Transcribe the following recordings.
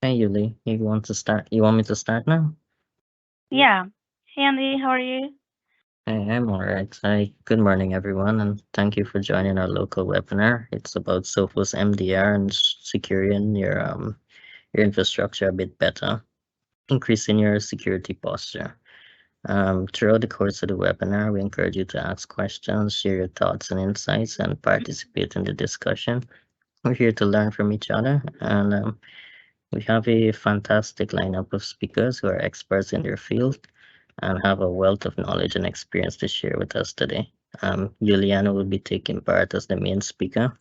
Hey Yuli, you want to start? You want me to start now? Yeah. Hey Andy, how are you? Hey, I'm alright. Hi, good morning everyone, and thank you for joining our local webinar. It's about Sophos MDR and securing your infrastructure a bit better, increasing your security posture. Throughout the course of the webinar, we encourage you to ask questions, share your thoughts and insights, and participate in the discussion. We're here to learn from each other, and we have a fantastic lineup of speakers who are experts in their field and have a wealth of knowledge and experience to share with us today. Juliana will be taking part as the main speaker,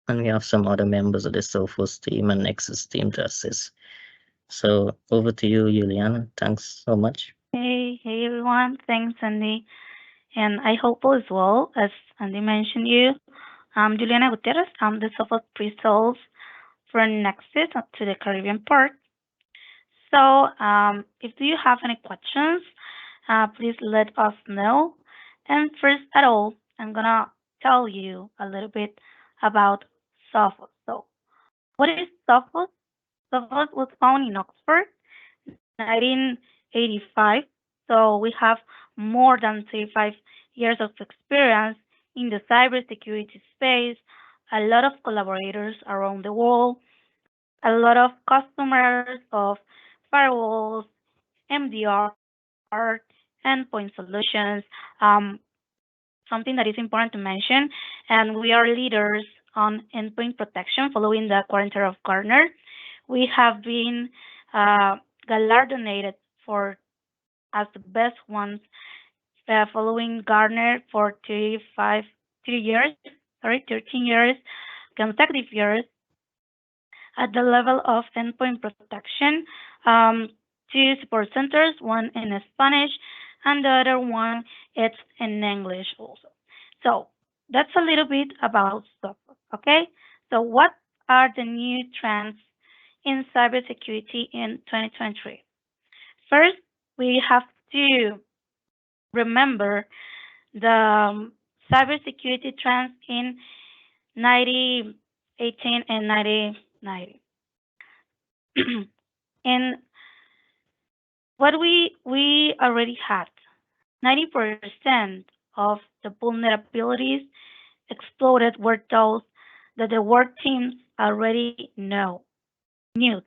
and we have some other members of the Sophos team and Nexus team to assist. So over to you, Juliana. Thanks so much. Hey everyone. Thanks, Andy. And I hope all is well. As Andy mentioned you, I'm Juliana Gutierrez. I'm the Sophos pre-sales for Nexus to the Caribbean part. So, if do you have any questions, please let us know. And first at all, I'm gonna tell you a little bit about Sophos. So, what is Sophos? Sophos was founded in Oxford 1985. So we have more than 35 years of experience in the cybersecurity space, a lot of collaborators around the world, a lot of customers of firewalls, MDR, endpoint solutions. Something that is important to mention, and we are leaders on endpoint protection following the quarantine of Gartner. We have been uh, galardonated for as the best ones following Gartner for 3 years, 13 years, consecutive years at the level of endpoint protection. Um, Two support centers, one in Spanish and the other one it's in English also. So that's a little bit about software, okay? So what are the new trends in cybersecurity in 2023? First, we have to remember the cybersecurity trends in 1918 and 1990. And what we already had, 90% of the vulnerabilities exploded were those that the work teams already knew,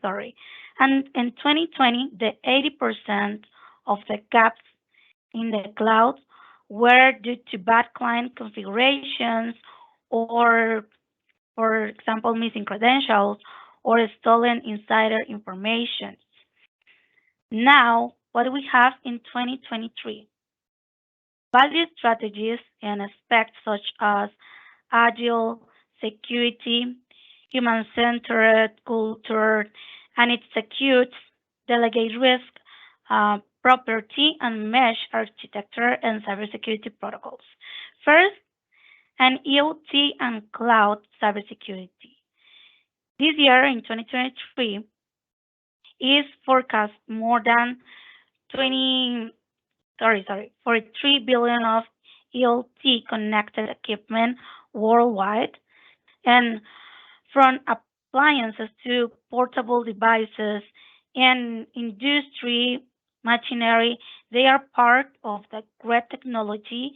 sorry. And in 2020, the 80% of the gaps in the cloud were due to bad client configurations or, for example, missing credentials or stolen insider information. Now, what we have in 2023, value strategies and aspects such as agile, security, human-centered culture, and it secures delegate risk, property, and mesh architecture and cybersecurity protocols. First, an EOT and cloud cybersecurity. This year, in 2023, is forecast more than 20 43 billion of ELT connected equipment worldwide, and from appliances to portable devices and industry machinery, they are part of the great technology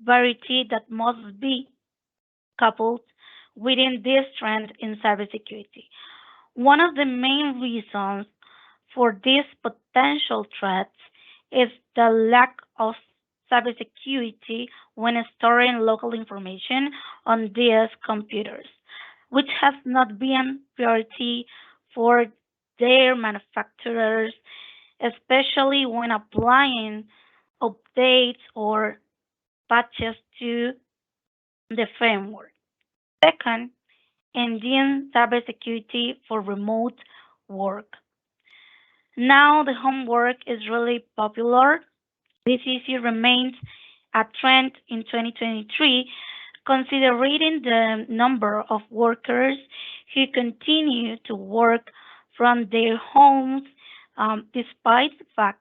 variety that must be coupled within this trend in cybersecurity. One of the main reasons for these potential threats is the lack of cybersecurity when storing local information on these computers, which has not been priority for their manufacturers, especially when applying updates or patches to the framework. Second, Indian cybersecurity for remote work. Now the homework is really popular. This issue remains a trend in 2023, considering the number of workers who continue to work from their homes, despite the fact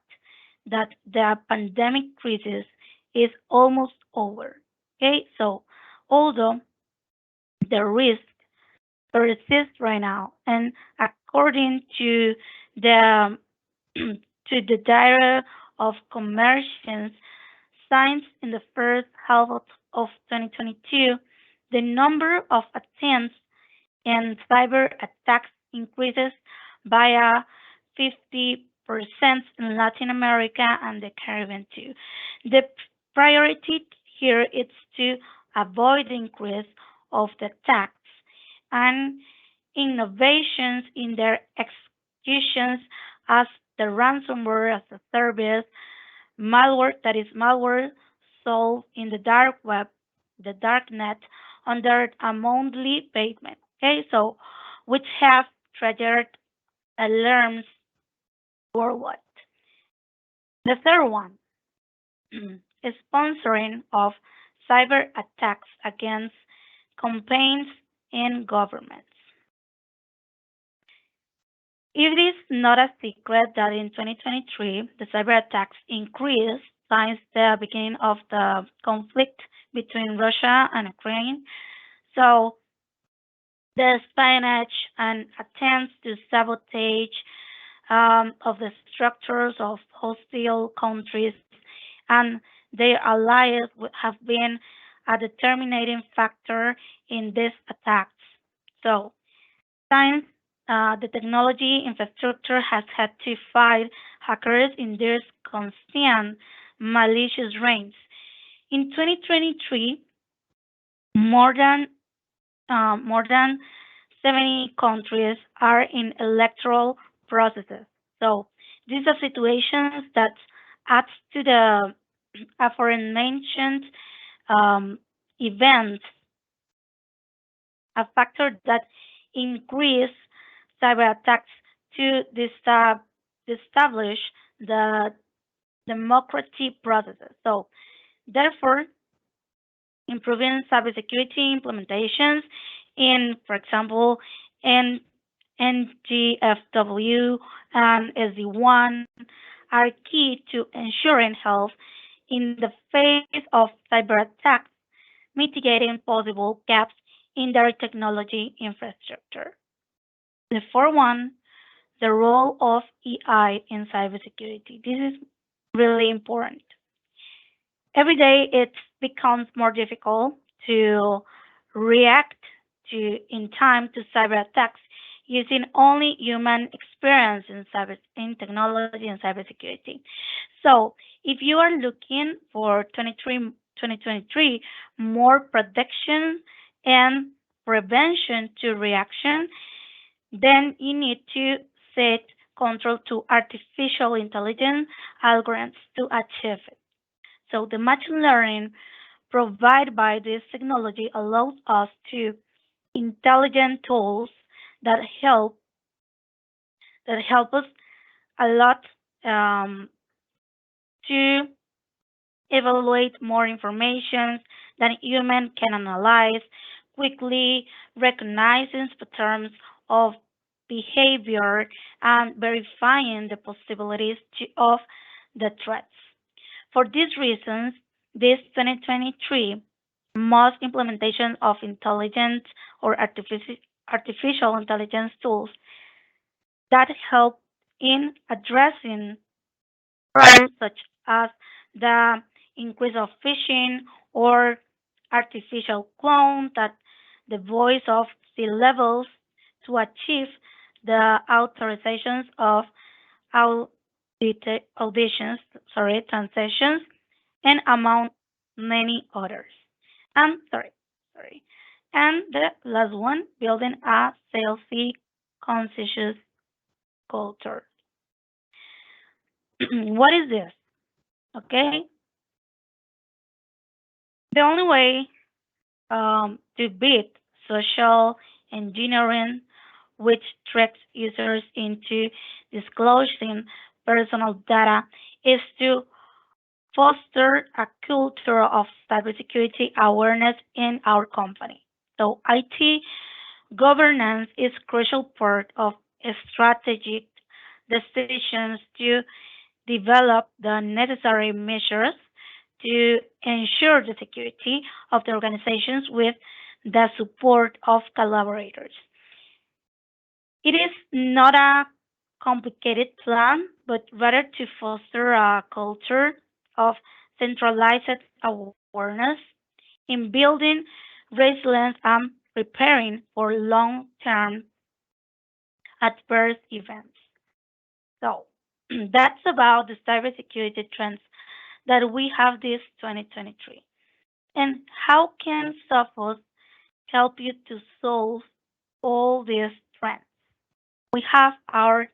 that the pandemic crisis is almost over. Okay, so although the risk persists right now. And according to the to the data of commercials signs in the first half of 2022, the number of attempts and cyber attacks increases by 50% in Latin America and the Caribbean too. The priority here is to avoid the increase of the attacks and innovations in their executions as the ransomware as a service, malware that is malware sold in the dark web, the dark net, under a monthly payment. Okay, so which have triggered alarms worldwide. The third one is sponsoring of cyber attacks against campaigns in governments. It is not a secret that in 2023 the cyber attacks increased since the beginning of the conflict between Russia and Ukraine. So the espionage and attempts to sabotage of the structures of hostile countries and their allies have been a determining factor in these attacks. So since the technology infrastructure has had to fight hackers in their constant malicious reigns. In 2023, more than more than 70 countries are in electoral processes. So these are situations that adds to the aforementioned um, events, a factor that increase cyber attacks to establish the democratic processes. So therefore, improving cybersecurity implementations in, for example, in NGFW and SD1 are key to ensuring health in the face of cyber attacks, mitigating possible gaps in their technology infrastructure. The fourth one, the role of AI in cybersecurity. This is really important. Every day it becomes more difficult to react to in time to cyber attacks using only human experience in technology and cybersecurity. So if you are looking for 2023 more protection and prevention to reaction, then you need to set control to artificial intelligence algorithms to achieve it. So the machine learning provided by this technology allows us to intelligent tools that help us a lot um, to evaluate more information than human can analyze, quickly recognizing patterns of behavior and verifying the possibilities of the threats. For these reasons, this 2023 most implementation of intelligent or artificial intelligence tools that help in addressing crimes such as the increase of phishing or artificial clone that the voice of C levels to achieve the authorizations of auditions, transactions, and among many others. And sorry. And the last one, building a selfie conscious culture. What is this? Okay, the only way to beat social engineering, which tricks users into disclosing personal data, is to foster a culture of cybersecurity awareness in our company. So IT governance is crucial part of strategic decisions to develop the necessary measures to ensure the security of the organizations with the support of collaborators. It is not a complicated plan, but rather to foster a culture of centralized awareness in building resilience and preparing for long-term adverse events. So that's about the cybersecurity trends that we have this 2023. And how can Sophos help you to solve all these trends? We have our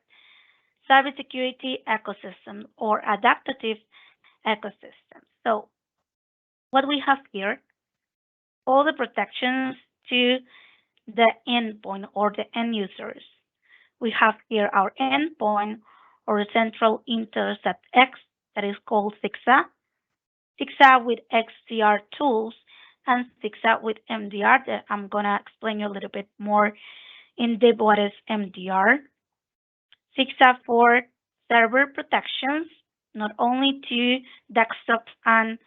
cybersecurity ecosystem or adaptive ecosystem. So what we have here, all the protections to the endpoint or the end users. We have here our endpoint or central intercept X that is called SIGSA, SIGSA with XDR tools, and SIGSA with MDR. That I'm gonna explain you a little bit more in depth what is MDR. SIGSA for server protections, not only to desktops and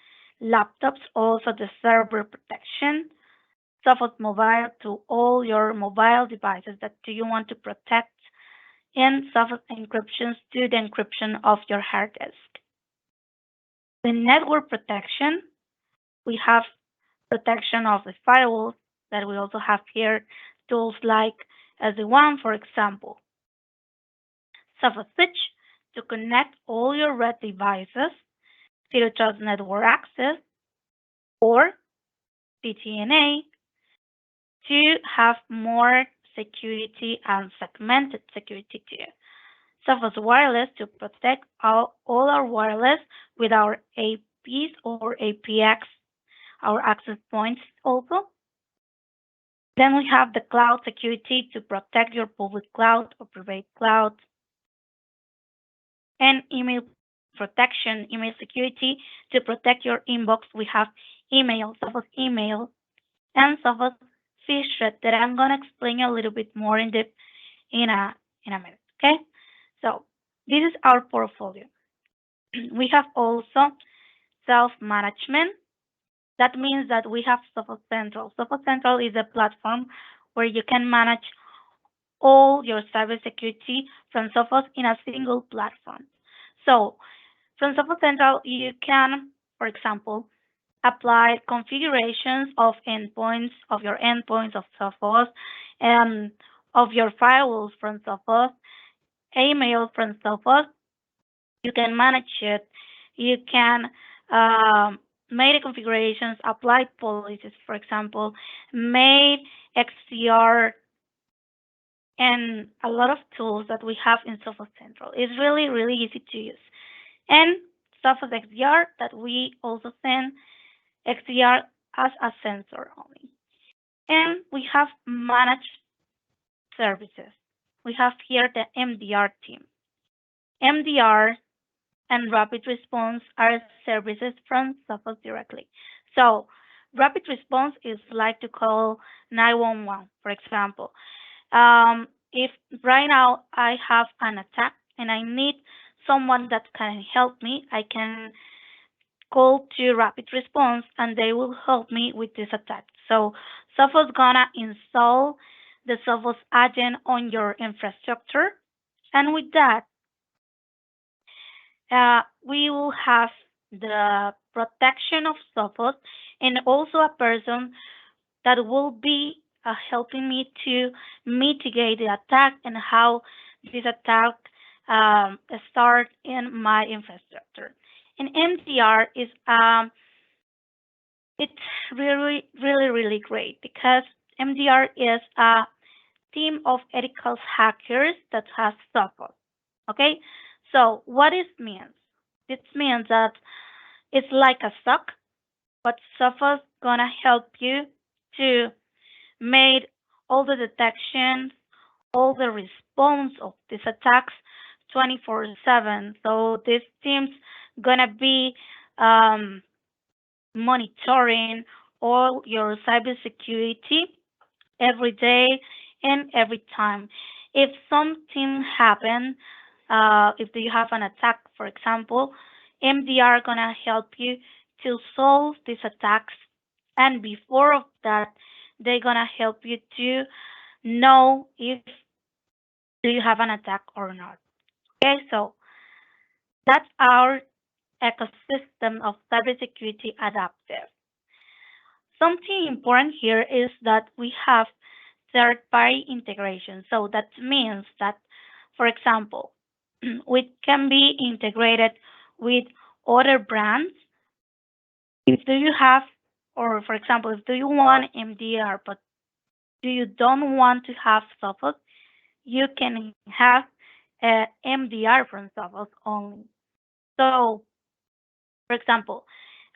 laptops, also the server protection. Sophos Mobile to all your mobile devices that do you want to protect, and Sophos encryptions to the encryption of your hard disk. The network protection, we have protection of the firewalls that we also have here, tools like SD-WAN, for example. Sophos Switch to connect all your red devices, Zero Trust Network Access, or CTNA to have more security and segmented security too. Sophos Wireless to protect all our wireless with our APs or APX, our access points also. Then we have the cloud security to protect your public cloud or private cloud. And email protection, email security to protect your inbox. We have email, Sophos email, and Sophos fish thread that I'm gonna explain you a little bit more in depth in a minute. Okay, so this is our portfolio. We have also self-management. That means that we have Sophos Central. Sophos Central is a platform where you can manage all your cybersecurity from Sophos in a single platform. So from Sophos Central, you can, for example, apply configurations of your endpoints of Sophos, and of your firewalls from Sophos, email from Sophos. You can manage it. You can make the configurations, apply policies, for example, make XDR, and a lot of tools that we have in Sophos Central. It's really, really easy to use. And Sophos XDR that we also send XDR as a sensor only. And we have managed services. We have here the MDR team. MDR and rapid response are services from Sophos directly. So rapid response is like to call 911, for example. If right now I have an attack and I need someone that can help me, I can call to rapid response and they will help me with this attack. So Sophos gonna install the Sophos agent on your infrastructure, and with that, we will have the protection of Sophos and also a person that will be helping me to mitigate the attack and how this attack start in my infrastructure. And MDR is it's really, really, really great because MDR is a team of ethical hackers that has Sophos. Okay, so what it means? It means that it's like a SOC, but Sophos gonna help you to make all the detections, all the response of these attacks 24/7. So this team's gonna be um, monitoring all your cybersecurity every day and every time. If something happen, if you have an attack, for example, MDR gonna help you to solve these attacks, and before of that, they're gonna help you to know if do you have an attack or not? Okay, so that's our ecosystem of cybersecurity adaptive. Something important here is that we have third-party integration. So that means that, for example, we can be integrated with other brands. If do you have, or for example, if do you want MDR, but do you don't want to have Sophos, you can have MDR from Sophos only. So, for example,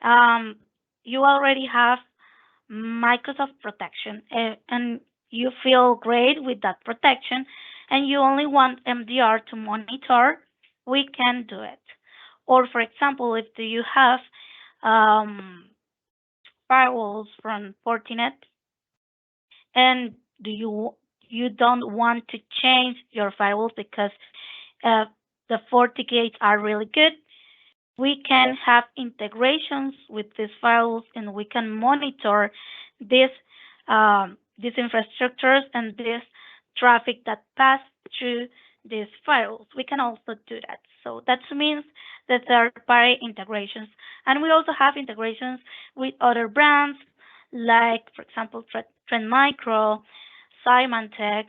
um, you already have Microsoft protection, and you feel great with that protection, and you only want MDR to monitor, we can do it. Or, for example, if do you have um, firewalls from Fortinet, and do you don't want to change your firewalls because uh, the FortiGates are really good, we can have integrations with these files and we can monitor this these infrastructures and this traffic that pass through these files. We can also do that. So that means the third-party integrations. And we also have integrations with other brands, like, for example, Trend Micro, Symantec,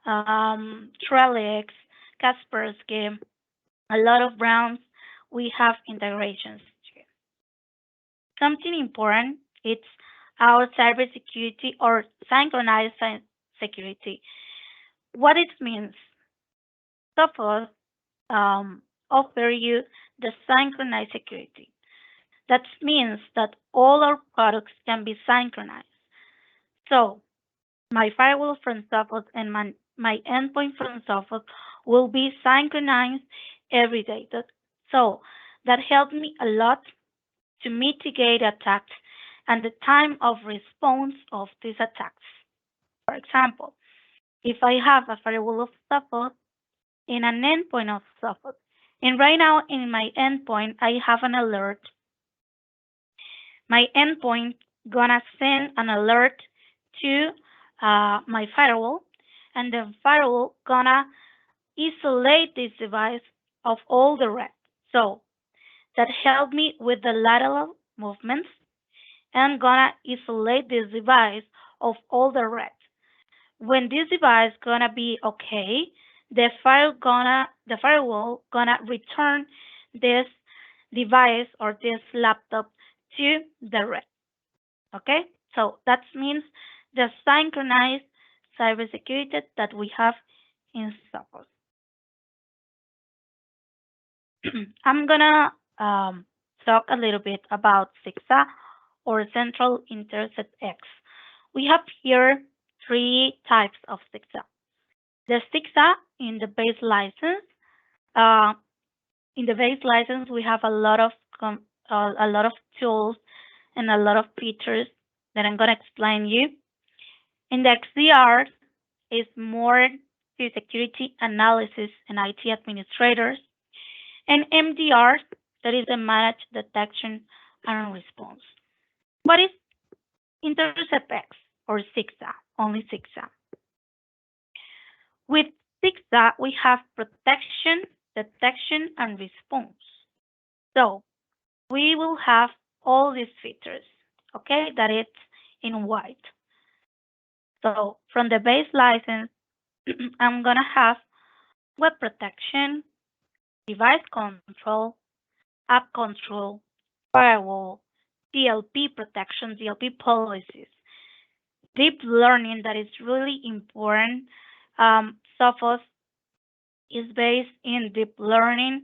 Trellix, Kaspersky, a lot of brands we have integrations to. Something important, it's our cybersecurity or synchronized security. What it means, Sophos offer you the synchronized security. That means that all our products can be synchronized. So my firewall from Sophos and my endpoint from Sophos will be synchronized every day. So that helped me a lot to mitigate attacks and the time of response of these attacks. For example, if I have a firewall of Sophos in an endpoint of Sophos, and right now in my endpoint I have an alert, my endpoint gonna send an alert to my firewall, and the firewall gonna isolate this device of all the rest. So that helped me with the lateral movements and gonna isolate this device of all the rest. When this device gonna be okay, the firewall gonna return this device or this laptop to the rest. Okay, so that means the synchronized cybersecurity that we have in Sophos. I'm gonna talk a little bit about SIGSA or Central Intercept X. We have here three types of SIGSA. The SIGSA in the base license. Uh, in the base license, we have a lot of tools and a lot of features that I'm gonna explain you. In the XDR is more to security analysis and IT administrators, and MDR that is the managed detection and response. What is Intercept X or SIGSA? Only SIGSA. With SIGSA, we have protection, detection, and response. So we will have all these features, okay, that it's in white. So from the base license, I'm gonna have web protection, device control, app control, firewall, DLP protection, DLP policies, deep learning that is really important. Sophos is based in deep learning.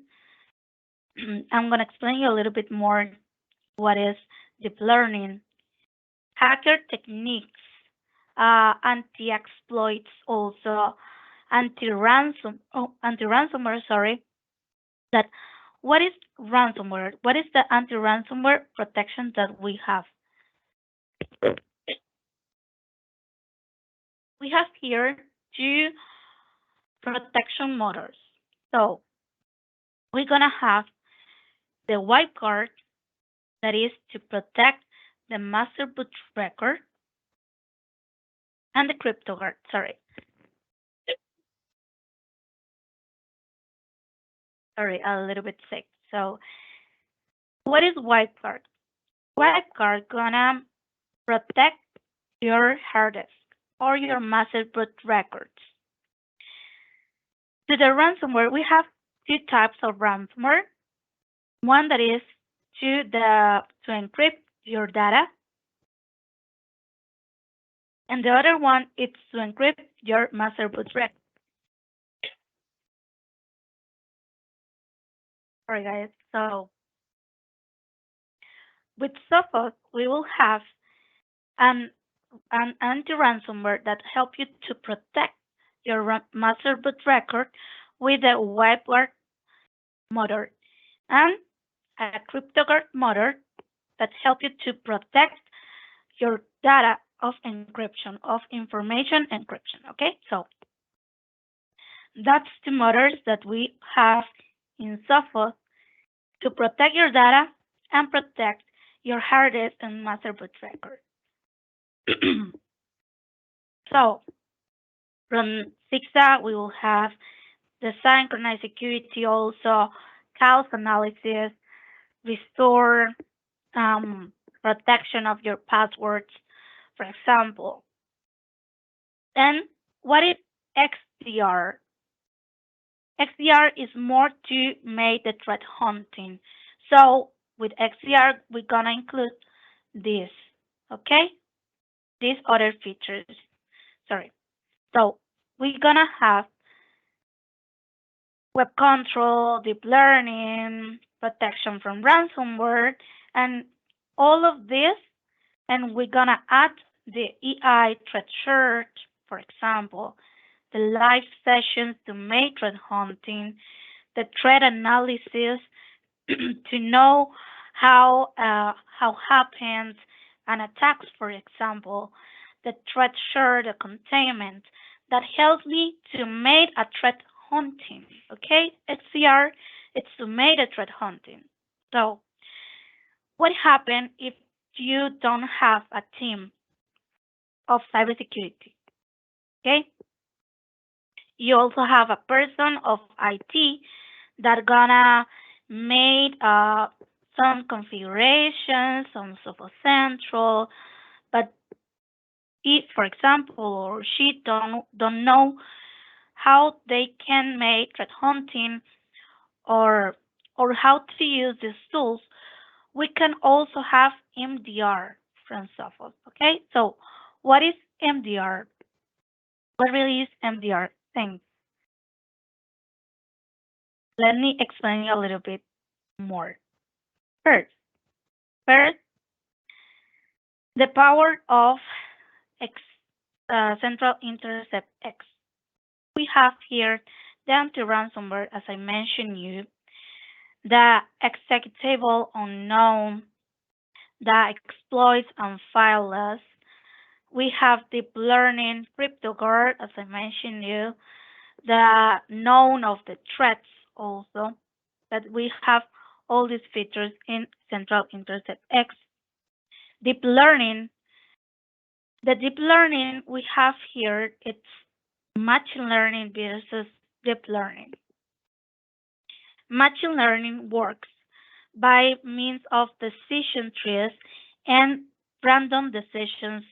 I'm going to explain you a little bit more what is deep learning. Hacker techniques, anti-exploits, also anti-ransomware. Sorry, that what is ransomware? What is the anti-ransomware protection that we have? We have here two protection motors. So we're gonna have the white guard that is to protect the master boot record and the crypto guard. Sorry. sorry, a little bit sick. So, what is WipeGuard? WipeGuard gonna protect your hard disk or your master boot records. To the ransomware, we have two types of ransomware. One that is to encrypt your data, and the other one is to encrypt your master boot record. Sorry, guys. So with Sophos, we will have an anti-ransomware that help you to protect your master boot record with a WipeGuard mode and a CryptoGuard mode that help you to protect your data of encryption, of information encryption. Okay, so that's the modes that we have in Sophos to protect your data and protect your hard disk and master boot record. So from SIGSA, we will have the synchronized security, also chaos analysis, restore protection of your passwords, for example. And what is XDR? XDR is more to make the threat hunting. So with XDR, we're gonna include this, okay? These other features. Sorry. So we're gonna have web control, deep learning, protection from ransomware, and all of this. And we're gonna add the EI threat search, for example, the live sessions to make threat hunting, the threat analysis to know how happens an attacks, for example, the threat share, the containment that helps me to make a threat hunting. Okay, XCR, it's to make a threat hunting. So, what happens if you don't have a team of cybersecurity? Okay, you also have a person of IT that gonna make some configurations on Sophos Central, but if, for example, or she don't know how they can make threat hunting or how to use these tools, we can also have MDR from Sophos. Okay, so what is MDR? What really is MDR? Thanks. Let me explain a little bit more. First, first, the power of X, Central Intercept X. We have here the anti-ransomware, as I mentioned you, the executable unknown, the exploits and fileless. We have deep learning, CryptoGuard, as I mentioned you, the known of the threats also, that we have all these features in Central Intercept X. Deep learning, the deep learning we have here, it's machine learning versus deep learning. Machine learning works by means of decision trees and random decisions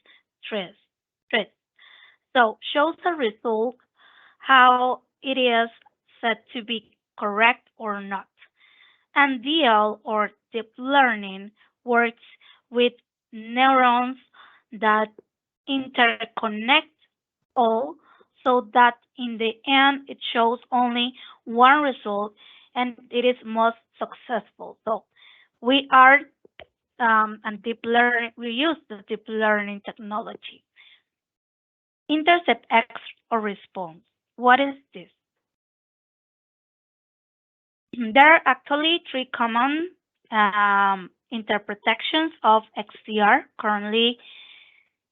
trees. trees. So shows a result how it is said to be correct or not. And DL or deep learning works with neurons that interconnect all so that in the end it shows only one result and it is most successful. So we are and deep learning, we use the deep learning technology. Intercept X or response. What is this? There are actually three common interpretations of XDR currently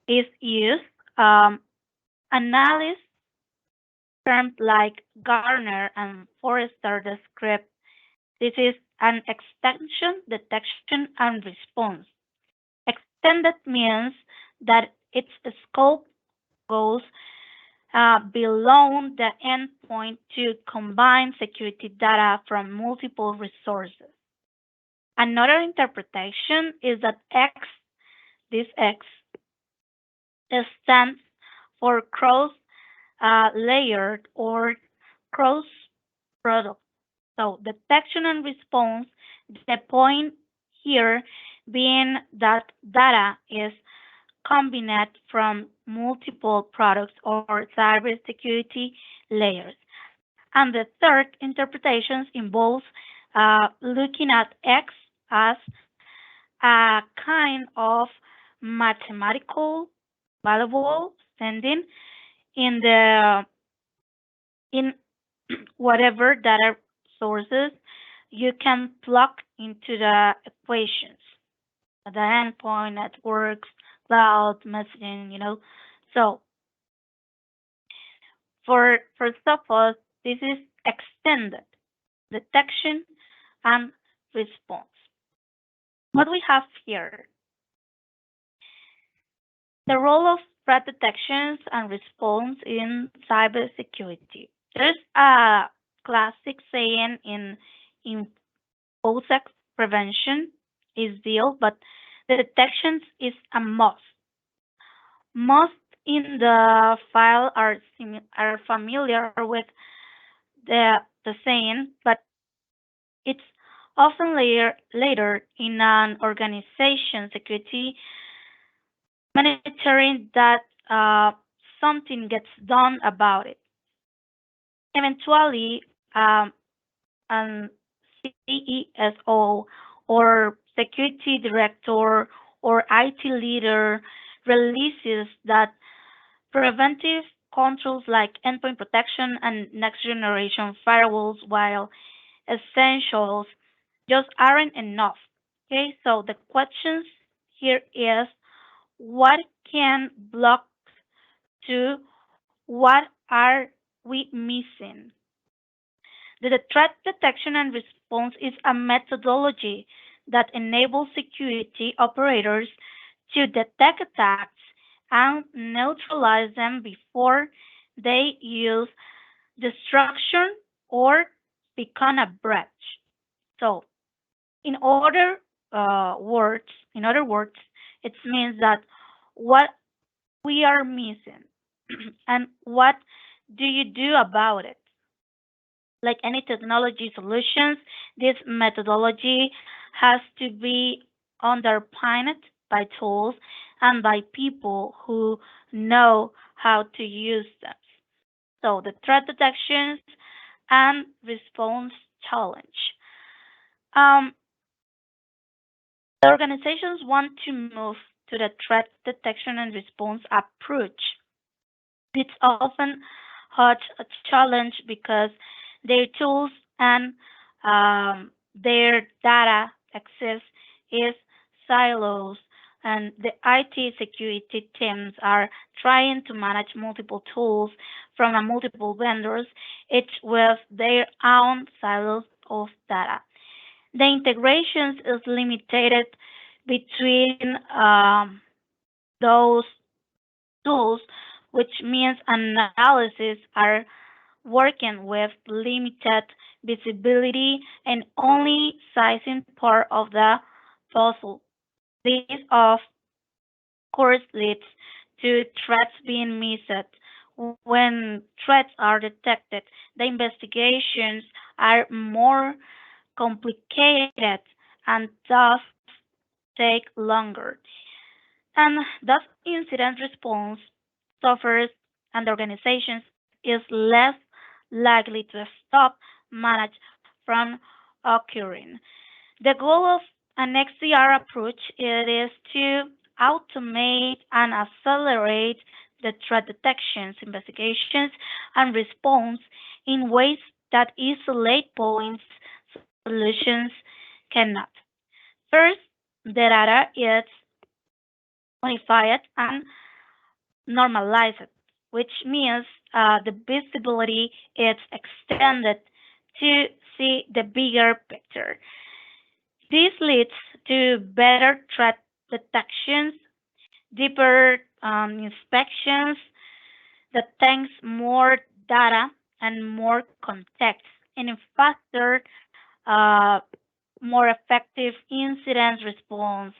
is used. Analysts terms like Garner and Forrester describe this is an extension, detection, and response. Extended means that its scope goes below the endpoint to combine security data from multiple resources. Another interpretation is that this X, stands for cross layered or cross product. So detection and response, the point here being that data is combined from multiple products or cybersecurity layers. And the third interpretation involves looking at X as a kind of mathematical variable standing in the in whatever data sources you can plug into the equations. The endpoint, networks, cloud, messaging. So for Sophos, this is extended detection and response. What we have here, the role of threat detections and response in cybersecurity. There's a classic saying in OSEC prevention is deal, but the detections is a must. Most in the file are familiar with the saying, but it's often later in an organization security monitoring that something gets done about it. Eventually, an CESO or security director or IT leader releases that preventive controls like endpoint protection and next generation firewalls, while essentials, just aren't enough. Okay, so the questions here is what can block do? What are we missing? The threat detection and response is a methodology that enables security operators to detect attacks and neutralize them before they use destruction or become a breach. So, in other in other words, it means that what we are missing and what do you do about it? Like any technology solutions, this methodology has to be underpinned by tools and by people who know how to use them. So the threat detections and response challenge. Um, the organizations want to move to the threat detection and response approach. It's often a challenge because their tools and their data access is silos, and the IT security teams are trying to manage multiple tools from a multiple vendors, each with their own silos of data. The integrations is limited between those tools, which means analysis are working with limited visibility and only sizing part of the puzzle. This, of course, leads to threats being missed. When threats are detected, the investigations are more complicated and thus take longer. And thus, incident response suffers and organizations is less likely to stop manage from occurring. The goal of an XDR approach it is to automate and accelerate the threat detections, investigations, and response in ways that isolate points solutions cannot. First, the data is unified and normalized, which means the visibility is extended to see the bigger picture. This leads to better threat detections, deeper inspections, that thanks more data and more context and a faster, uh, more effective incident response,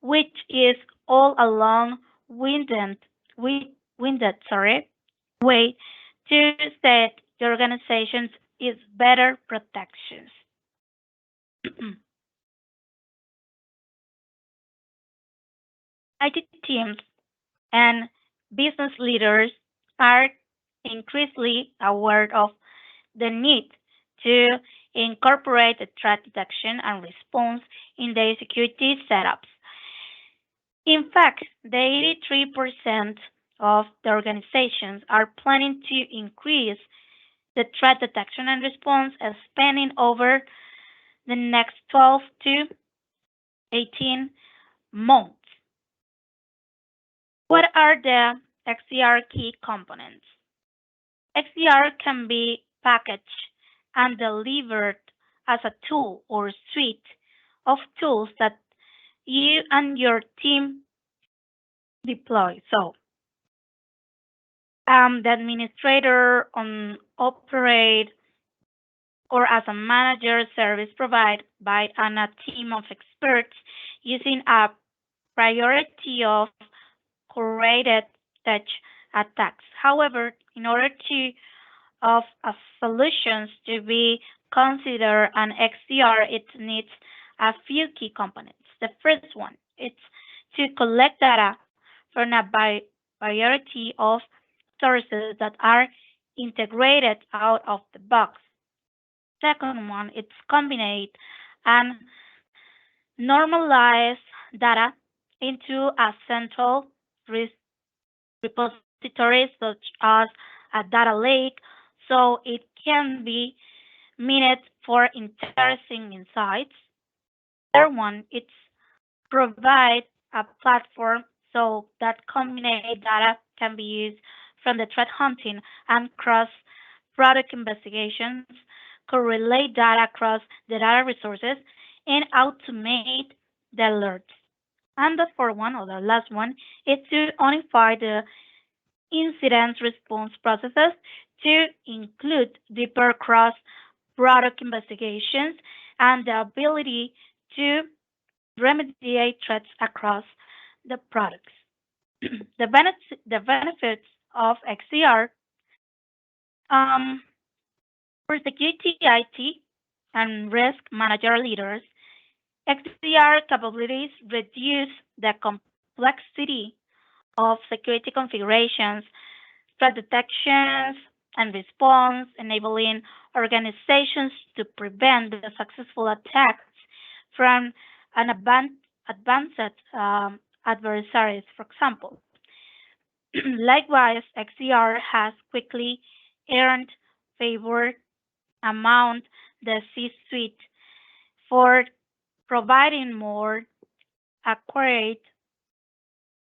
which is all along winded, winded, way to set your organization's is better protections. IT teams and business leaders are increasingly aware of the need to incorporate the threat detection and response in their security setups. In fact, the 83% of the organizations are planning to increase the threat detection and response as spanning over the next 12 to 18 months. What are the XDR key components? XDR can be packaged and delivered as a tool or suite of tools that you and your team deploy. So, the administrator on operate or as a manager service provided by a team of experts using a priority of curated touch attacks. However, in order to of solutions to be considered an XDR, it needs a few key components. The first one is to collect data from a variety of sources that are integrated out of the box. Second one, it's combine and normalize data into a central repository such as a data lake so it can be minute for interesting insights. Third one, it's provide a platform so that combined data can be used from the threat hunting and cross product investigations, correlate data across the data resources, and automate the alerts. And the fourth one, or the last one, is to unify the incident response processes to include deeper cross product investigations and the ability to remediate threats across the products. The benefits of XDR um, for security IT and risk manager leaders, XDR capabilities reduce the complexity of security configurations, threat detections, and response, enabling organizations to prevent the successful attacks from an advanced adversaries, for example. Likewise, XDR has quickly earned favor among the C-suite for providing more accurate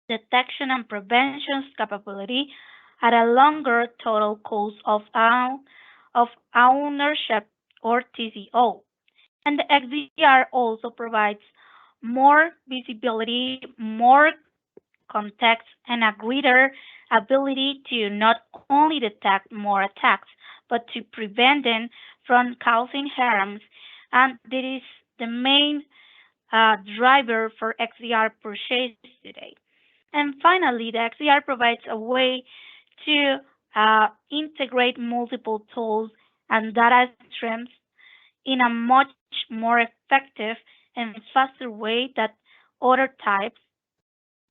detection and prevention capability at a longer total cost of ownership or TCO. And the XDR also provides more visibility, more context, and a greater ability to not only detect more attacks, but to prevent them from causing harms. And this is the main driver for XDR purchase today. And finally, the XDR provides a way to integrate multiple tools and data streams in a much more effective and faster way that other types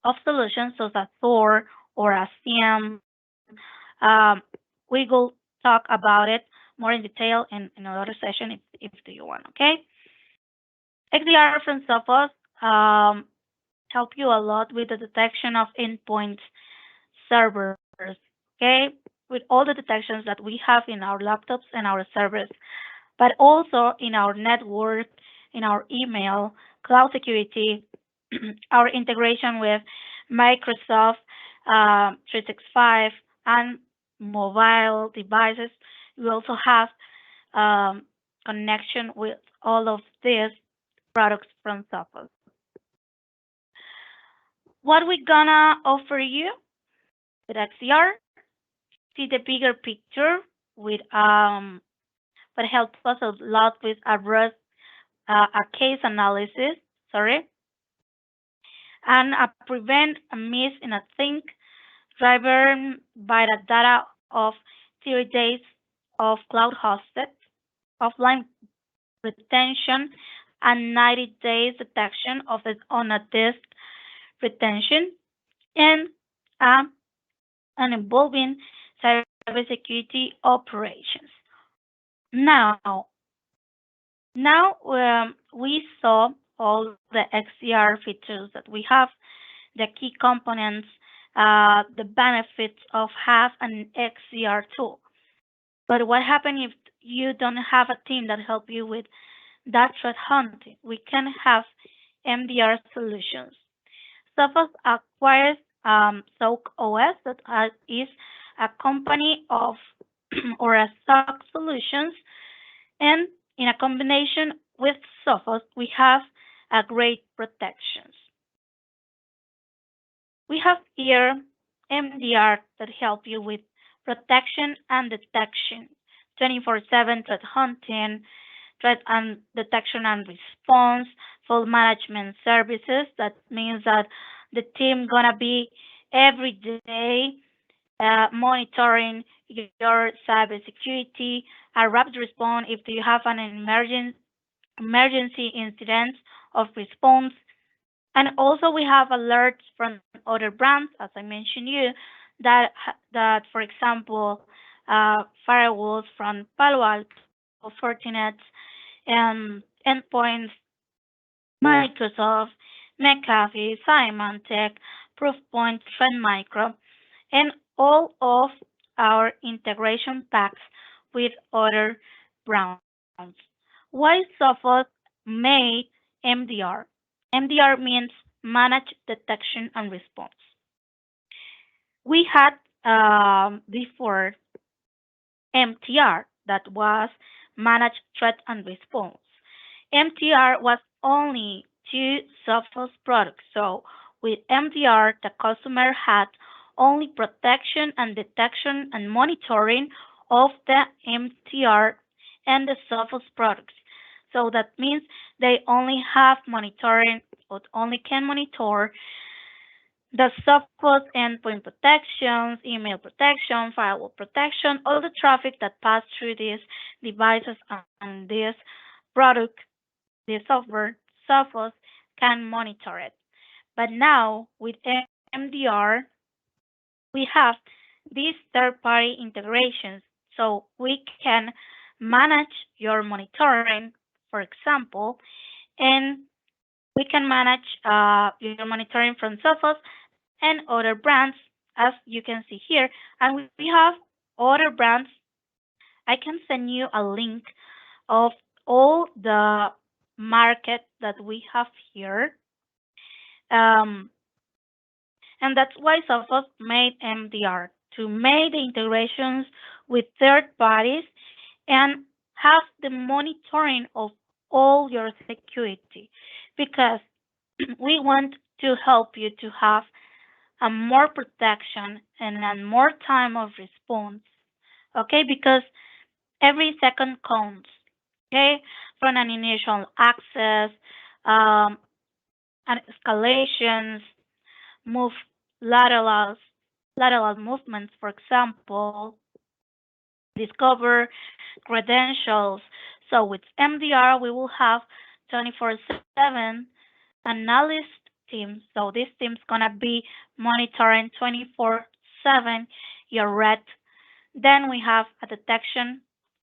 of solutions, such as Thor or a SIEM. We will talk about it more in detail in another session if do you want. Okay. XDR from Sophos help you a lot with the detection of endpoint servers. Okay, with all the detections that we have in our laptops and our servers, but also in our network, in our email, cloud security, our integration with Microsoft 365 and mobile devices. We also have um, connection with all of these products from Sophos. What we gonna offer you with XDR? see the bigger picture with but help us a lot with a case analysis, sorry, and prevent a miss in a think driven by the data of 30 days of cloud hosted, offline retention, and 90 days detection of it on a disk retention, and uh, and involving cybersecurity operations. Now, now we saw all the XDR features that we have, the key components, the benefits of have an XDR tool. But what happens if you don't have a team that help you with that threat hunting? We can have MDR solutions. Sophos acquires SOC OS, that is a company of or a SOC solutions, and in a combination with Sophos, we have a great protections. We have here MDR that help you with protection and detection, 24/7 threat hunting, threat and detection and response, full management services. That means that the team gonna be every day monitoring your cybersecurity, a rapid response if you have an emergency incident of response. And also we have alerts from other brands, as I mentioned you, that for example, firewalls from Palo Alto, Fortinet, and endpoints, Microsoft, McAfee, Symantec, Proofpoint, Trend Micro, and all of our integration packs with other brands. Why Sophos made MDR? MDR means Managed Detection and Response. We had before MTR, that was Managed Threat and Response. MTR was only two Sophos products. So with MDR, the customer had only protection and detection and monitoring of the MTR and the Sophos products. So that means they only have monitoring or only can monitor the Sophos endpoint protections, email protection, firewall protection, all the traffic that pass through these devices and this product, this software, Sophos can monitor it. But now with MDR, we have these third-party integrations, so we can manage your monitoring, for example, and we can manage your monitoring from Sophos and other brands, as you can see here. And we have other brands. I can send you a link of all the market that we have here. Um, and that's why Sophos made MDR to make the integrations with third parties and have the monitoring of all your security because we want to help you to have a more protection and a more time of response. Okay, because every second counts. Okay, from an initial access, um, and escalations, move lateral lateral movements, for example, discover credentials. So with MDR, we will have 24/7 analyst teams. So this team's gonna be monitoring 24/7 your red. Then we have a detection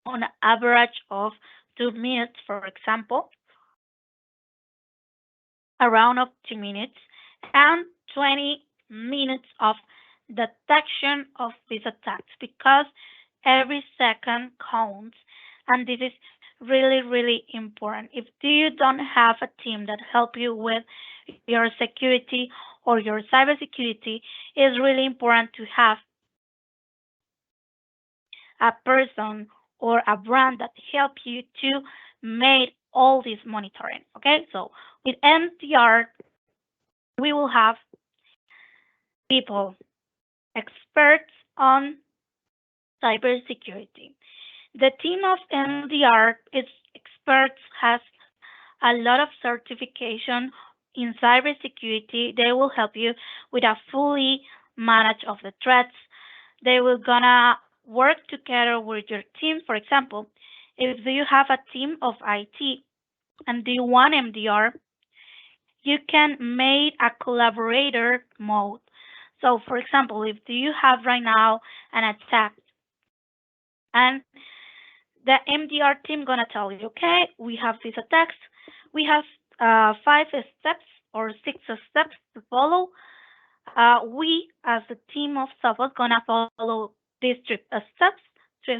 on average of 2 minutes, for example, around of 2 minutes, and 20 minutes of detection of these attacks because every second counts, and this is really really important. If you don't have a team that help you with your security or your cybersecurity, it's really important to have a person or a brand that help you to make all this monitoring. Okay, so with MDR, we will have people experts on cybersecurity. The team of MDR is experts has a lot of certification in cybersecurity. They will help you with a fully manage of the threats. They will gonna work together with your team. For example, if you have a team of IT and do you want MDR, you can make a collaborator mode. So for example, if do you have right now an attack and the MDR team gonna tell you, okay, we have these attacks, we have five steps or six steps to follow. We as the team of Sophos gonna follow these three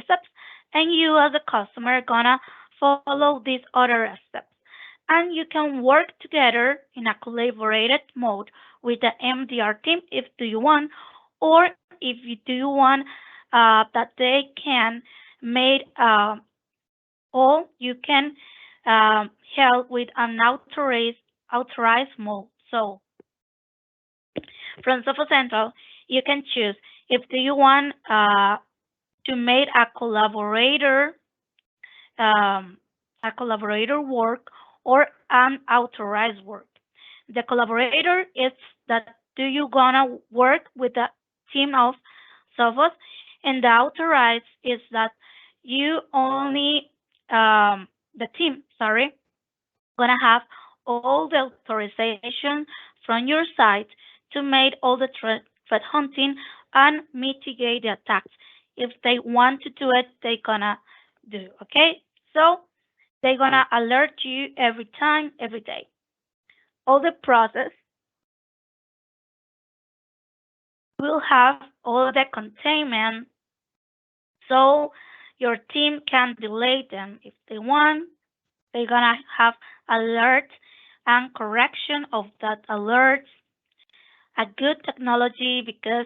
steps, and you as a customer gonna follow these other steps. And you can work together in a collaborated mode with the MDR team if do you want, or if you do want that they can make or you can help with an authorized mode. So from Sophos Central, you can choose if do you want to make um, a collaborator work or an authorized work. The collaborator is that do you gonna work with the team of Sophos, and the authorized is that you only the team, sorry, gonna have all the authorization from your side to make all the threat hunting and mitigate the attacks. If they want to do it, they gonna do. Okay, so they gonna alert you every time, every day. All the process will have all the containment, so your team can delay them if they want. They're gonna have alert and correction of that alerts, a good technology because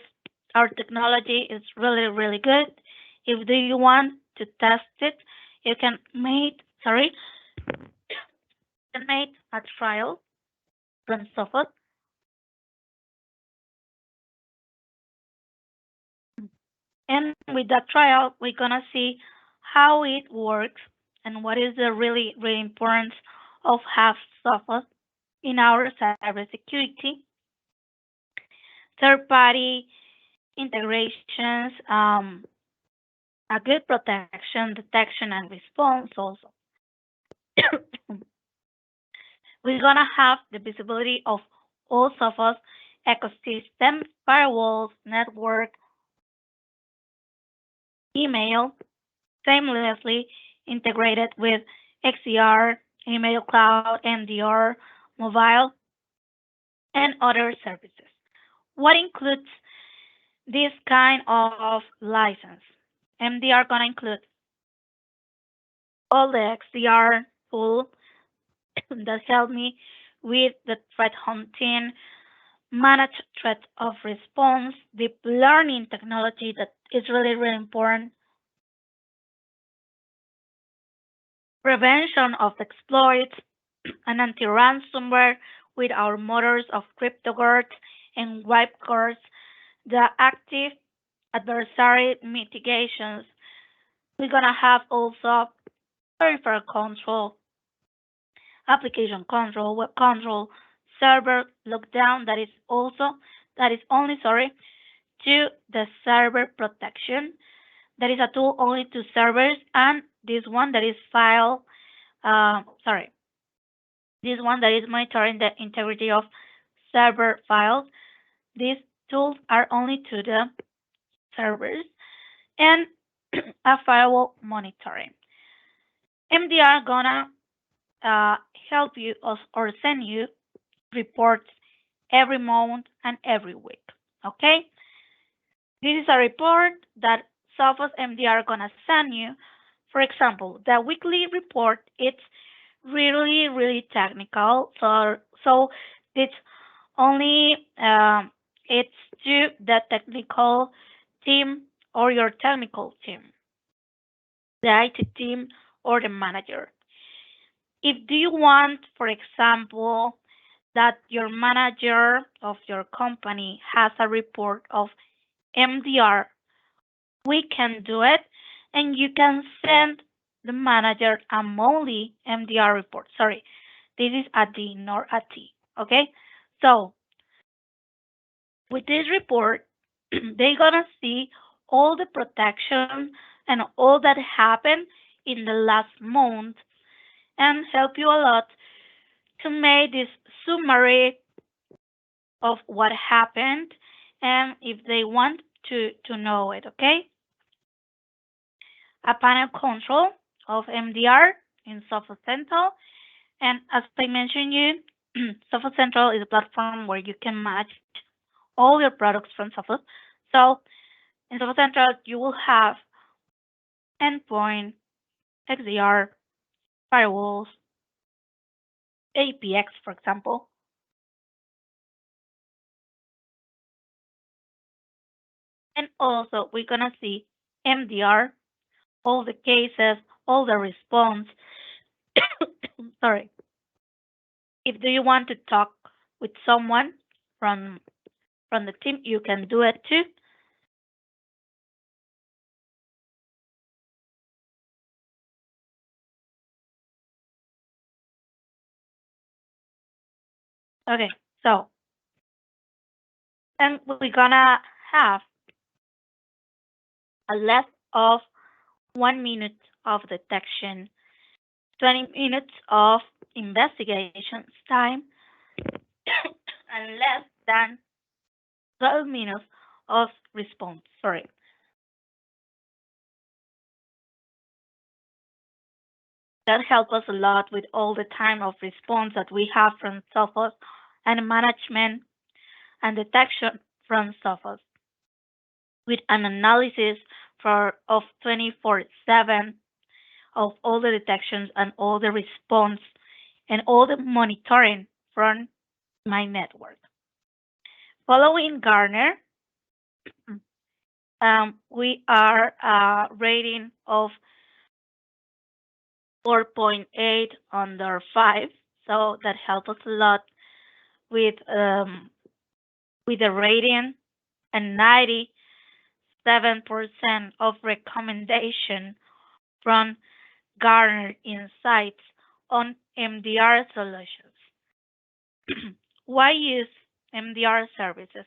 our technology is really, really good. If do you want to test it, you can make a trial from Sophos. And with that trial, we're gonna see how it works and what is the really, really importance of have Sophos in our cybersecurity. Third party integrations, a good protection, detection, and response also. We're gonna have the visibility of all Sophos ecosystem, firewalls, network, email, seamlessly integrated with XDR, email cloud, MDR, mobile, and other services. What includes this kind of license? MDR gonna include all the XDR tool that help me with the threat hunting, manage threat of response, deep learning technology that is really, really important, prevention of exploits, and anti-ransomware with our motors of CryptoGuard and WipeGuards, the active adversary mitigations. We're gonna have also peripheral control, application control, web control, server lockdown that is only to the server protection. That is a tool only to servers, and this one that is file sorry, this one that is monitoring the integrity of server files. These tools are only to the servers and a firewall monitoring. MDR gonna uh, help you or send you reports every month and every week. Okay, this is a report that Sophos MDR gonna send you. For example, the weekly report it's really really technical, so it's only it's to the technical team or your technical team, the IT team or the manager. If do you want, for example, that your manager of your company has a report of MDR we can do it, and you can send the manager a monthly MDR report. Sorry, this is a D, not a T. Okay, so with this report, they're gonna see all the protection and all that happened in the last month and help you a lot to make this summary of what happened and if they want to know it, okay? A panel control of MDR in Sophos Central. And as I mentioned you, Sophos Central is a platform where you can match all your products from Sophos. So in Sophos Central, you will have endpoint, XDR, firewalls, APX, for example. And also, we're going to see MDR, all the cases, all the response. Sorry. If do you want to talk with someone from from the team, you can do it too. Okay, so and we're gonna have a less of 1 minute of detection, 20 minutes of investigations time, and less than 12 minutes of response. Sorry. That helps us a lot with all the time of response that we have from Sophos and management and detection from Sophos with an analysis of 24/7 of all the detections and all the response and all the monitoring from my network. Following Garner, we are rating of 4.8 under 5, so that helps us a lot with the rating and 97% of recommendation from Garner Insights on MDR solutions. Why use MDR services?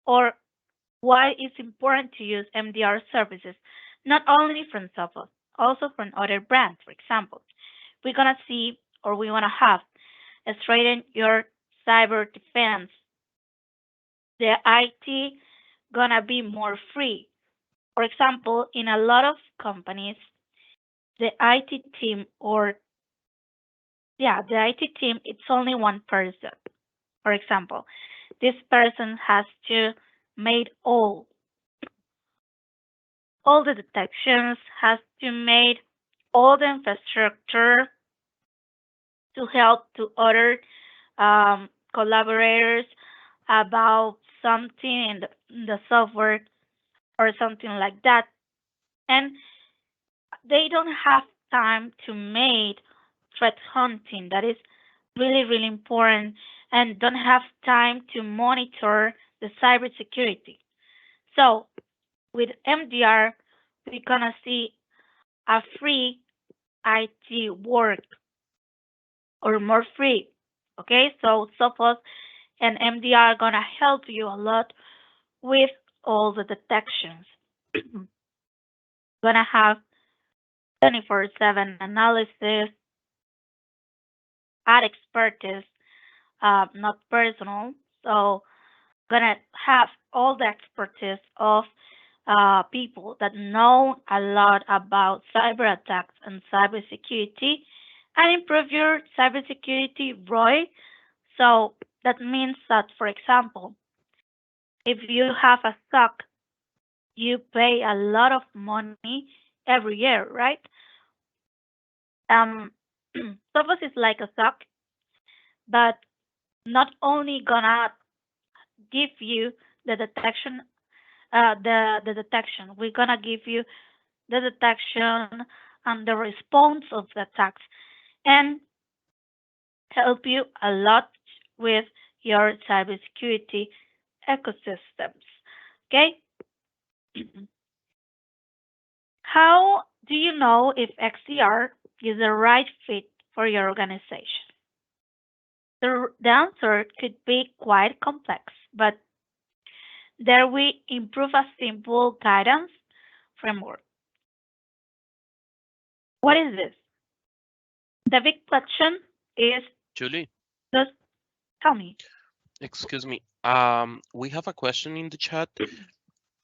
Or why it's important to use MDR services, not only from Sophos, also from other brands, for example. We're gonna see or we wanna have straighten your cyber defense. The IT gonna be more free. For example, in a lot of companies, the IT team or the IT team, it's only one person. For example, this person has to make all the detections, has to make all the infrastructure to help to other collaborators about something in the software or something like that. And they don't have time to make threat hunting. That is really, really important and don't have time to monitor the cybersecurity. So with MDR, we're gonna see a free IT work or more free. Okay, so Sophos and MDR are gonna help you a lot with all the detections. Gonna have 24/7 analysis, add expertise, not personal. So gonna have all the expertise of people that know a lot about cyber attacks and cybersecurity and improve your cybersecurity ROI. So that means that, for example, if you have a stock, you pay a lot of money every year, right? Um, Sophos is like a stock, but not only gonna give you the detection, the detection. We're gonna give you the detection and the response of the attacks, and help you a lot with your cybersecurity ecosystems. Okay. How do you know if XDR is the right fit for your organization? The answer could be quite complex, but there we improve a simple guidance framework. What is this? The big question is Julie, just tell me. excuse me. We have a question in the chat.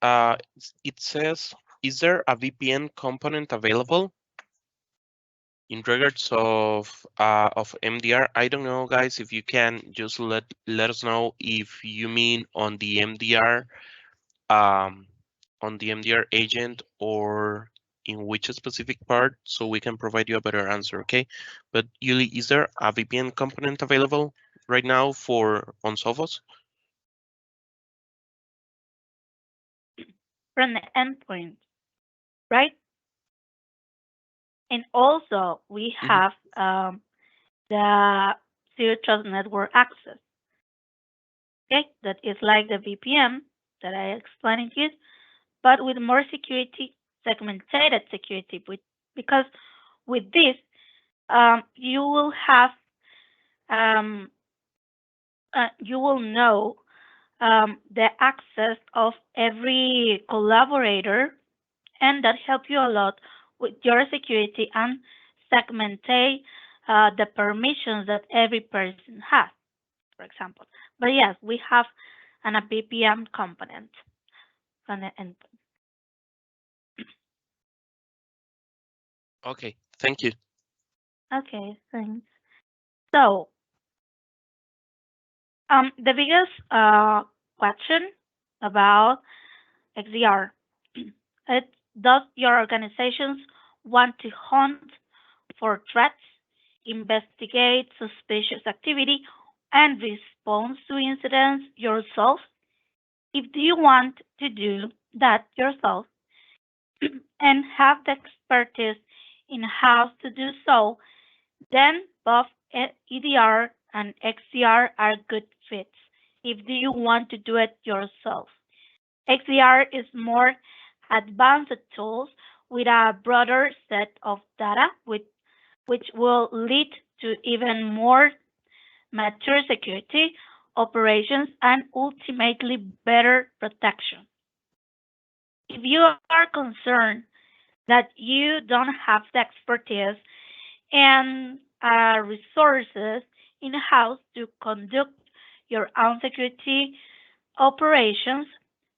It says, is there a VPN component available in regards of MDR? I don't know, guys. If you can just let us know if you mean um, on the MDR agent or in which specific part, so we can provide you a better answer. Okay, but Yuli, is there a VPN component available right now for on Sophos? From the endpoint, right? And also we Mhm. have the zero trust network access. Okay, that is like the VPN that I explained to you, but with more security, segmented security. Because with this, you will have you will know the access of every collaborator, and that help you a lot with your security and segmentate the permissions that every person has, for example. But yes, we have a VPN component on the end. Okay, thank you. Okay, thanks. So, the biggest question about XDR, it, does your organizations want to hunt for threats, investigate suspicious activity, and respond to incidents yourself? If you want to do that yourself and have the expertise in how to do so, then both EDR and XDR are good fits if you want to do it yourself. XDR is more advanced tools with a broader set of data, which will lead to even more mature security operations and ultimately better protection. If you are concerned that you don't have the expertise and resources in house to conduct your own security operations,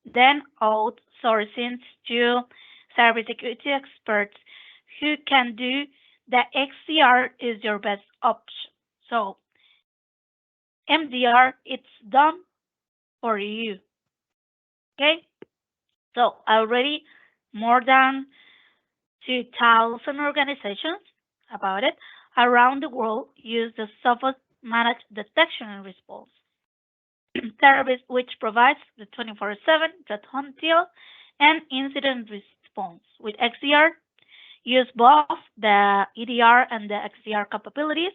then outsourcing to cybersecurity experts who can do the XDR is your best option. So MDR, it's done for you. Okay? So already more than 2,000 organizations about it around the world use the Sophos Managed Detection and Response service, which provides the 24/7 threat hunting and incident response. With XDR, use both the EDR and the XDR capabilities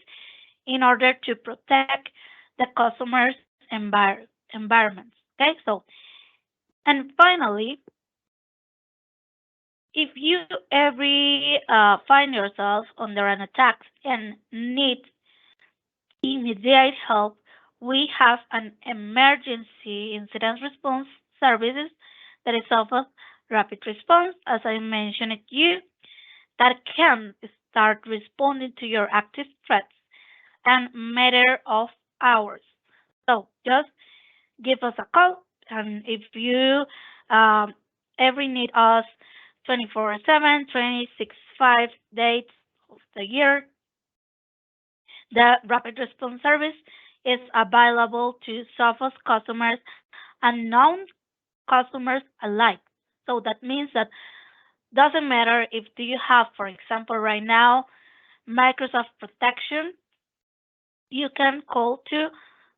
in order to protect the customer's environments. Okay, so and finally, if you ever find yourself under an attack and need immediate help, we have an emergency incident response services that is offered rapid response, as I mentioned to you, that can start responding to your active threats in matter of hours. So just give us a call, and if you um, ever need us 24/7, 365 days of the year, the rapid response service is available to Sophos customers and non-customers alike. So that means that doesn't matter if do you have, for example, right now Microsoft protection, you can call to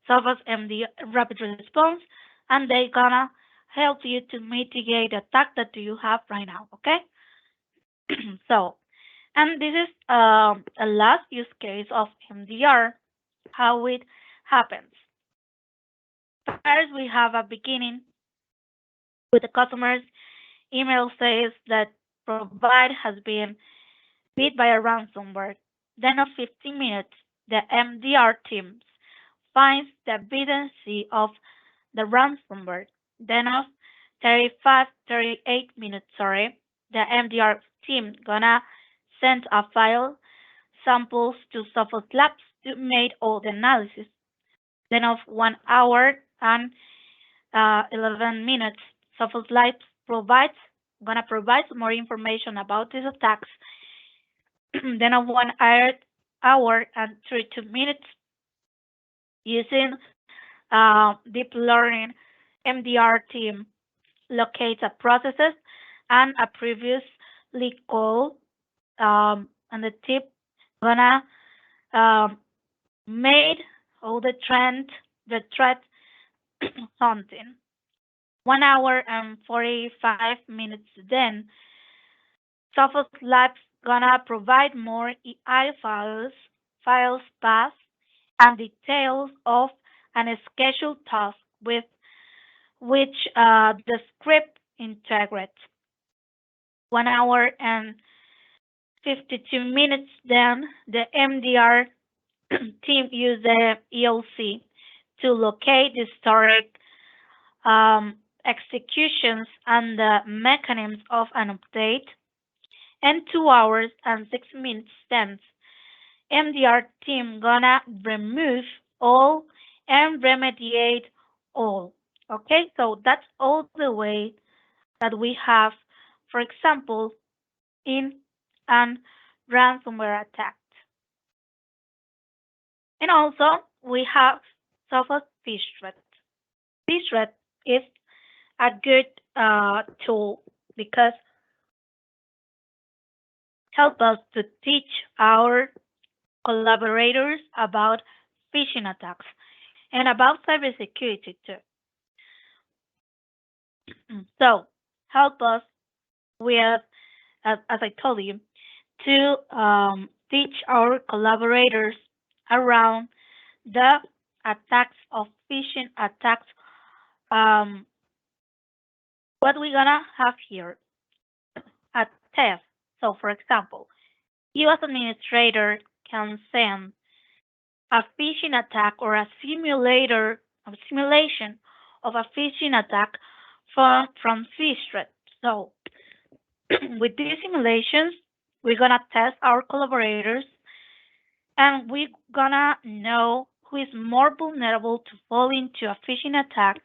Sophos MD Rapid Response, and they gonna help you to mitigate the attack that you have right now. Okay, so and this is a last use case of MDR, how it happens. First, we have a beginning with the customer's email says that provided has been beat by a ransomware. Then of 15 minutes, the MDR team finds the evidence of the ransomware. Then of 38 minutes, the MDR team gonna send a file samples to Sophos Labs to make all the analysis. Then of 1 hour and 11 minutes, Sophos Labs gonna provide more information about these attacks. Then of 1 hour and 32 minutes, using deep learning MDR team locates a processes and a previously call, and the tip gonna um, made all the threat hunting. 1 hour and 45 minutes. Then Sophos Labs gonna provide more AI files paths, and details of an scheduled task with which the script integrates. 1 hour and 52 minutes. Then the MDR team use the EOC to locate the historic executions and the mechanisms of an update. And 2 hours and 6 minutes then MDR team gonna remove all and remediate all. Okay, so that's all the way that we have, for example, in an ransomware attack. And also we have Sophos Fish Threat. Fish Threat is a good tool because help us to teach our collaborators about phishing attacks and about cybersecurity too. So help us with, as I told you, to teach our collaborators around the attacks of phishing attacks. Um, what we're gonna have here, a test. So for example, you as administrator can send a phishing attack or a simulation of a phishing attack from Threat. So with these simulations, we're gonna test our collaborators and we're gonna know who is more vulnerable to fall into a phishing attack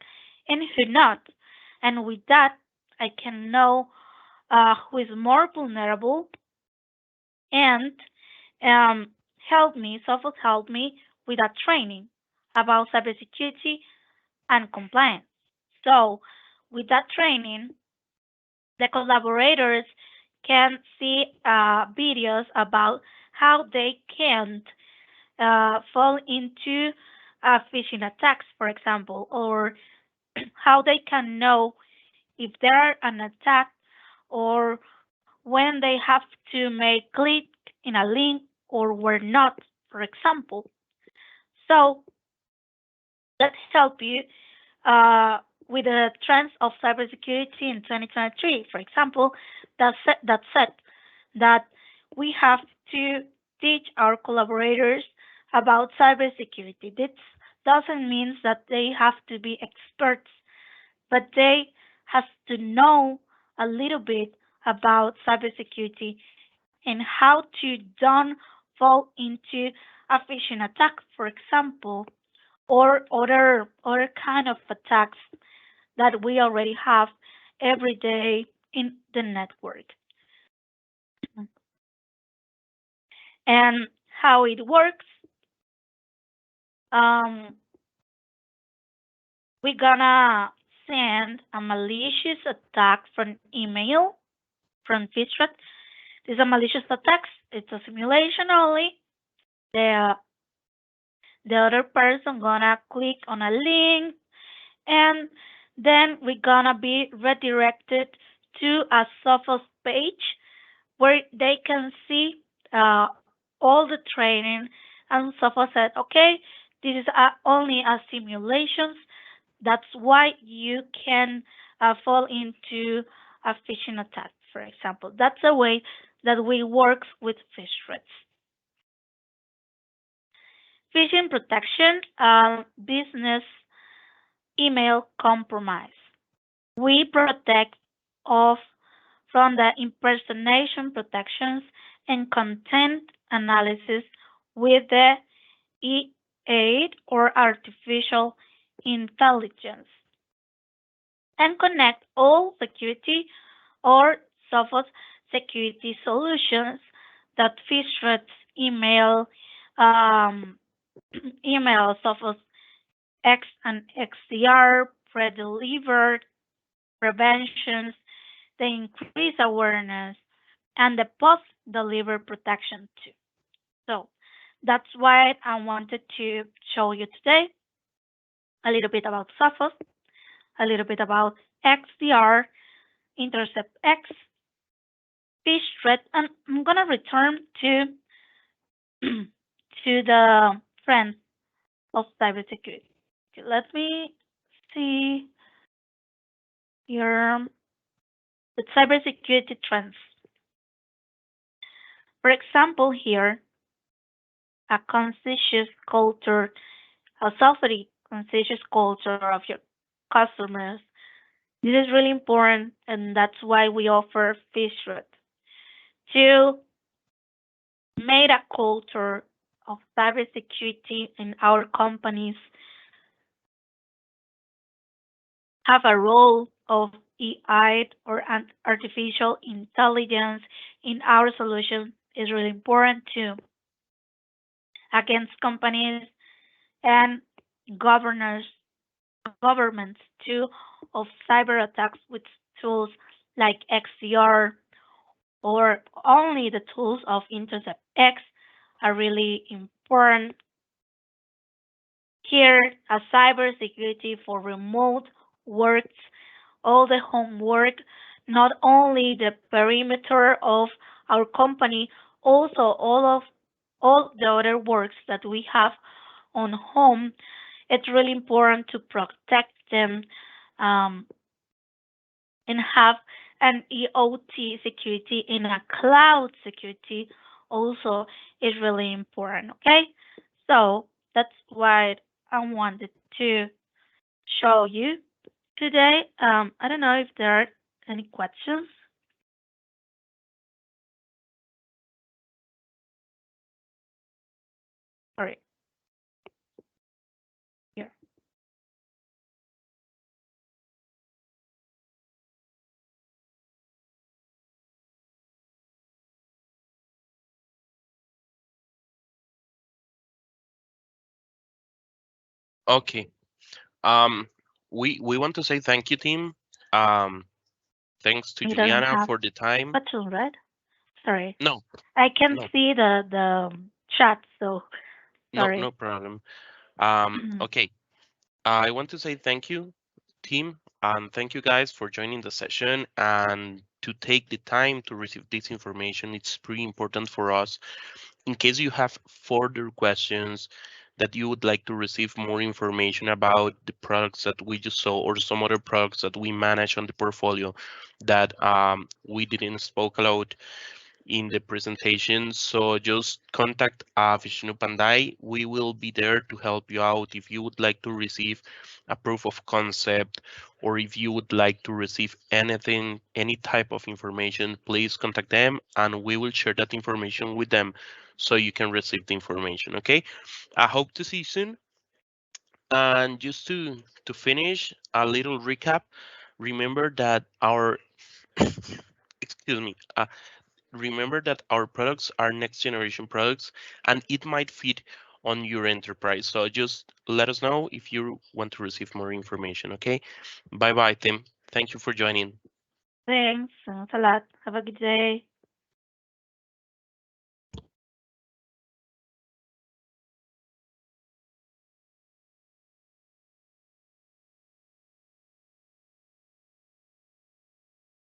and who not. And with that, I can know who is more vulnerable and um, Sophos help me with a training about cybersecurity and compliance. So with that training, the collaborators can see videos about how they can't fall into phishing attacks, for example, or how they can know if there are an attack or when they have to make click in a link or were not, for example. So let's help you with the trends of cybersecurity in 2023. For example, that said that we have to teach our collaborators about cybersecurity. This doesn't mean that they have to be experts, but they have to know a little bit about cybersecurity and how to don't fall into a phishing attack, for example, or other kind of attacks that we already have every day in the network. And how it works, um, we're gonna send a malicious attack from email from Fistrat. This is a malicious attack. It's a simulation only. The the other person gonna click on a link and then we're gonna be redirected to a Sophos page where they can see uh, all the training. And Sophos said, okay, this is only a simulations. That's why you can fall into a phishing attack. for example. That's the way that we work with fish threats. Phishing protection, business email compromise. We protect of from the impersonation protections and content analysis with the E8 or artificial intelligence and connect all security or Sophos security solutions that fish threats email, um, email Sophos X and XDR, pre-delivered preventions, the increase awareness, and the post-deliver protection too. So that's why I wanted to show you today a little bit about Sophos, a little bit about XDR, Intercept X, fish threat, and I'm gonna return to to the friends of cybersecurity. Okay, let me see here the cybersecurity trends. For example, here a conscious culture, a self conscious culture of your customers. This is really important, and that's why we offer fish threat to make a culture of cybersecurity in our companies, have a role of AI or artificial intelligence in our solution is really important too against companies and governors governments too of cyber attacks with tools like XDR or only the tools of Intercept X are really important. Here, a cybersecurity for remote works, all the homework, not only the perimeter of our company, also all the other works that we have on home. It's really important to protect them um, and have an EOT security in a cloud security also is really important. Okay, so that's what I wanted to show you today. I don't know if there are any questions. Sorry, here. Okay. Um, we want to say thank you, team. Um, Thanks to You don't Juliana have for the time. questions, right? Sorry, No, I can no, see the chat, so no, no sorry. problem. Okay. I want to say thank you, team, and thank you guys for joining the session and to take the time to receive this information. It's pretty important for us. In case you have further questions that you would like to receive more information about the products that we just saw or some other products that we manage on the portfolio that we didn't spoke about in the presentation. So just contact Vishnu Pandai. We will be there to help you out if you would like to receive a proof of concept or if you would like to receive anything, any type of information, please contact them and we will share that information with them so you can receive the information. Okay. I hope to see you soon. And just to finish, a little recap. Remember that our excuse me. Remember that our products are next generation products and it might fit on your enterprise. So just let us know if you want to receive more information. Okay. Bye bye, Tim. Thank you for joining. Thanks a lot. Have a good day.